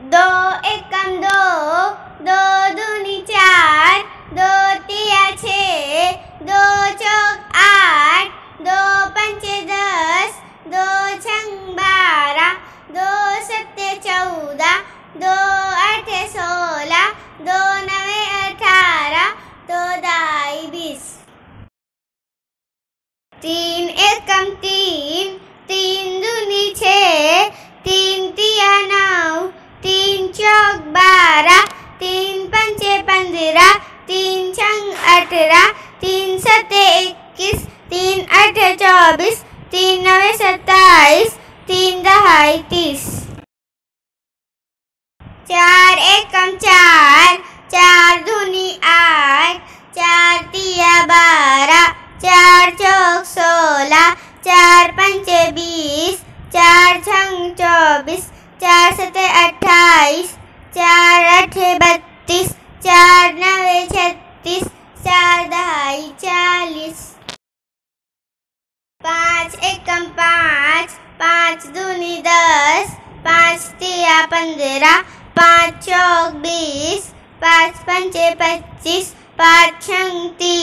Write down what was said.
दो एकम दो, दो दूनी चार, दो तिया छः, दो चौक आठ, दो पंचे 10, दो छंग 12, दो सत्ते 14, दो आठे 16, दो नवे 18, दो दाई 20। तीन एकम तीन, तीन दूनी छः, तीन तिया 9, तीन चौक 12, तीन पंचे 15, तीन छंग 18, तीन सत्ते 21, तीन आठे 24, तीन नवे 27, तीन दहाई 30। चार एकम चार, चार दूनी 8, चार तिया 12, चार चौक 16, चार पंचे 20, चार छंग 24, चार सत्ते 28, चार आठे 32, चार नवे 36, चार दहाई 40। पाँच एकम पाँच, पाँच दूनी 10, पाँच तिया 15, पाँच चौक 20, पाँच पंचे 25, पाँच छंग 30।